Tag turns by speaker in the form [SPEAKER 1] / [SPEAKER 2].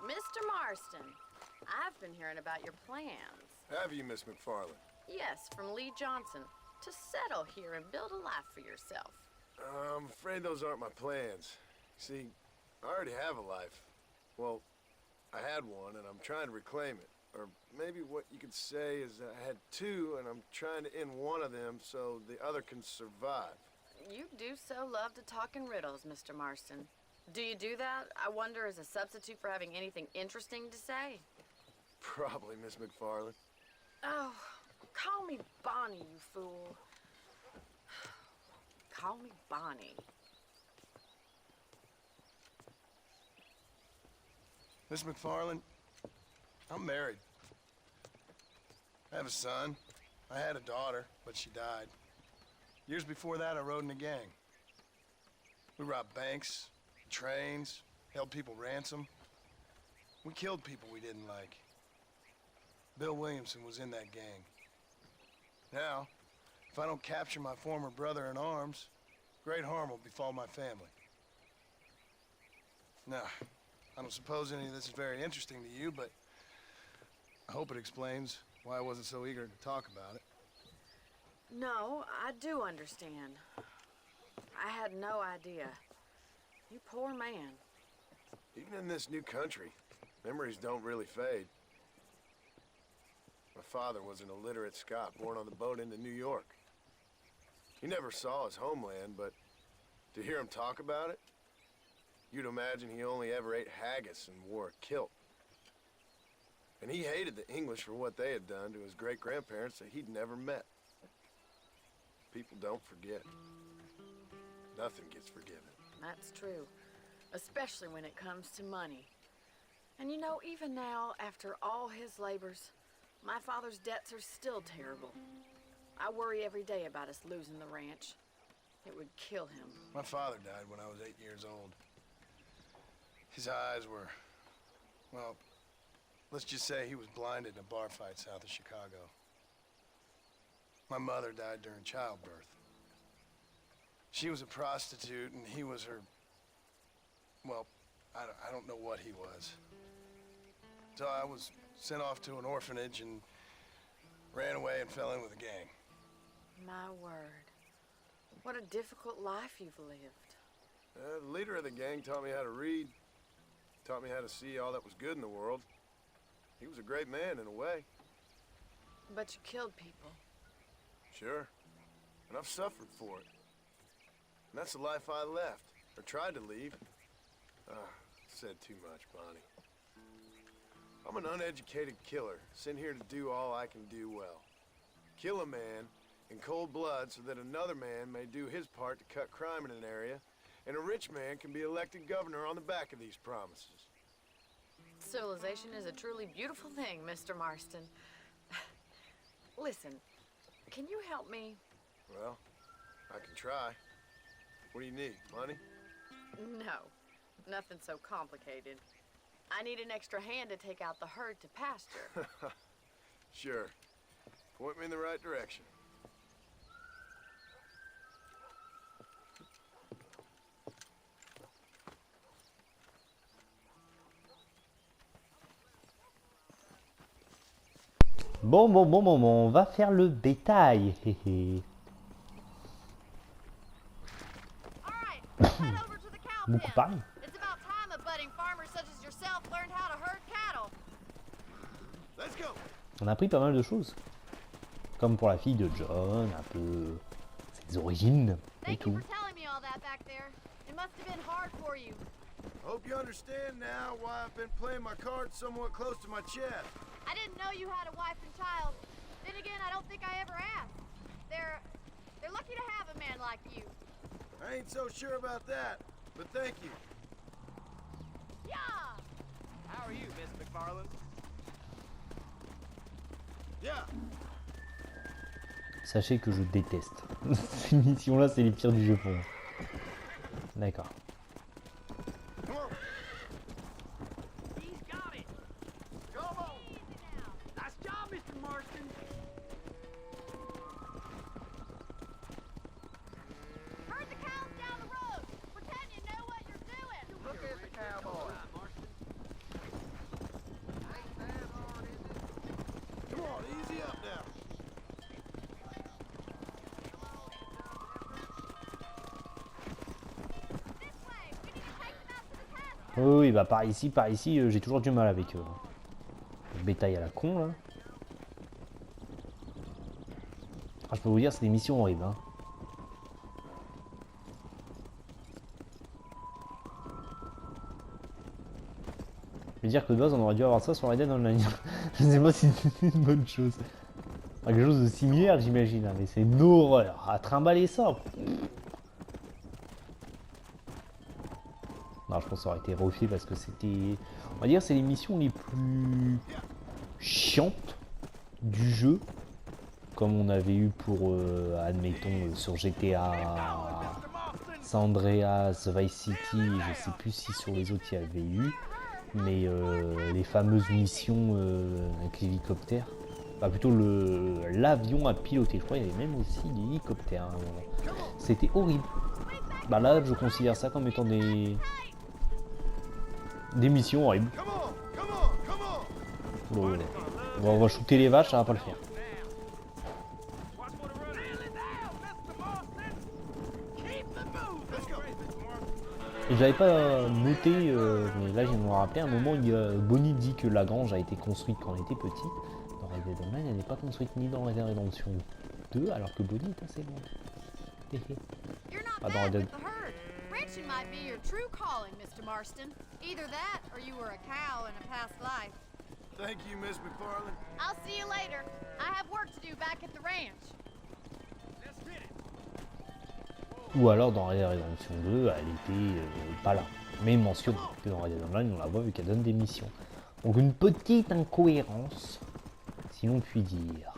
[SPEAKER 1] Mr. Marston, I've been hearing about your plans.
[SPEAKER 2] Have you, Miss McFarland?
[SPEAKER 1] Yes, from Lee Johnson, to settle here and build a life for yourself.
[SPEAKER 2] I'm afraid those aren't my plans. See, I already have a life. Well, I had one, and I'm trying to reclaim it. Or maybe what you could say is that I had two, and I'm trying to end one of them so the other can survive.
[SPEAKER 1] You do so love to talk in riddles, Mr. Marston. Do you do that, I wonder, as a substitute for having anything interesting to say?
[SPEAKER 2] Probably, Miss McFarland.
[SPEAKER 1] Oh, call me Bonnie, you fool. Call me Bonnie.
[SPEAKER 2] Miss McFarland, I'm married. I have a son. I had a daughter, but she died. Years before that, I rode in a gang. We robbed banks, trains, held people ransom. We killed people we didn't like. Bill Williamson was in that gang. Now, if I don't capture my former brother in arms, great harm will befall my family. Now, I don't suppose any of this is very interesting to you, but I hope it explains why I wasn't so eager to talk about it.
[SPEAKER 1] No, I do understand. I had no idea. You poor man.
[SPEAKER 2] Even in this new country, memories don't really fade. My father was an illiterate Scot born on the boat into New York. He never saw his homeland, but to hear him talk about it, you'd imagine he only ever ate haggis and wore a kilt. And he hated the English for what they had done to his great-grandparents that he'd never met. People don't forget. Nothing gets forgiven.
[SPEAKER 1] That's true, especially when it comes to money. And you know, even now, after all his labors, my father's debts are still terrible. I worry every day about us losing the ranch. It would kill him.
[SPEAKER 2] My father died when I was 8 years old. His eyes were, well, let's just say he was blinded in a bar fight south of Chicago. My mother died during childbirth. She was a prostitute and he was her, well, I don't know what he was. So I was sent off to an orphanage and ran away and fell in with a gang.
[SPEAKER 1] My word. What a difficult life you've lived.
[SPEAKER 2] The leader of the gang taught me how to read, taught me how to see all that was good in the world. He was a great man in a way.
[SPEAKER 1] But you killed people.
[SPEAKER 2] Sure. And I've suffered for it. And that's the life I left, or tried to leave. Said too much, Bonnie. I'm an uneducated killer, sent here to do all I can do well. Kill a man in cold blood so that another man may do his part to cut crime in an area, and a rich man can be elected governor on the back of these promises.
[SPEAKER 1] Civilization is a truly beautiful thing, Mr. Marston. Listen, can you help me?
[SPEAKER 2] Well, I can try. What do you need, money?
[SPEAKER 1] No, nothing so complicated. I need an extra hand to take out the herd to pasture.
[SPEAKER 2] Sure. Point me in the right direction.
[SPEAKER 3] Bon, on va faire le bétail. Beaucoup parlé. On a appris pas mal de choses. Comme pour la fille de John, un peu ses origines et tout.
[SPEAKER 2] Hope you understand now why I've been playing my cards somewhat close to my chest.
[SPEAKER 4] I didn't know you had a wife and child. Then again, I don't think I ever asked. They're lucky to have a man like you.
[SPEAKER 2] I ain't so sure about that, but thank you.
[SPEAKER 4] Yeah!
[SPEAKER 5] How are you, Miss McFarland?
[SPEAKER 2] Yeah.
[SPEAKER 3] Sachez que je déteste. Ces missions-là, c'est les pires du jeu pour moi. D'accord. Oui, bah par ici, j'ai toujours du mal avec le bétail à la con là. Ah, je peux vous dire, c'est des missions horribles. Hein. Je veux dire que de base, on aurait dû avoir ça sur Red Dead Online. Je sais pas si c'est une bonne chose. Enfin, quelque chose de similaire, j'imagine, hein, mais c'est une horreur. À trimballer ça. Non, je pense que ça aurait été refait parce que c'était... On va dire c'est les missions les plus chiantes du jeu. Comme on avait eu pour, admettons, sur GTA, San Andreas, Vice City, je sais plus si sur les autres il y avait eu. Mais les fameuses missions avec l'hélicoptère, bah plutôt l'avion à piloter, je crois qu'il y avait même aussi l'hélicoptère. Hein. C'était horrible. Bah là, je considère ça comme étant des missions horribles. Bon, on va shooter les vaches, ça va pas le faire. Et j'avais pas noté, mais là je viens de me rappeler, à un moment Bonnie dit que la grange a été construite quand elle était petite. Dans Red Dead Online, elle n'est pas construite ni dans Red Dead Redemption 2, alors que Bonnie est assez loin.
[SPEAKER 4] You're not
[SPEAKER 3] Pas dans
[SPEAKER 4] bad
[SPEAKER 3] Red Dead.
[SPEAKER 4] with the herd. Ranching might be your true calling, Mr. Marston. Either that, or you were a cow in a past life.
[SPEAKER 2] Thank you, Miss McFarland.
[SPEAKER 4] I'll see you later. I have work to do back at the ranch.
[SPEAKER 3] Ou alors dans Red Dead Redemption 2, elle était pas là. Mais mentionnée, que dans Red Dead Online, on la voit vu qu'elle donne des missions. Donc une petite incohérence, si l'on puis dire.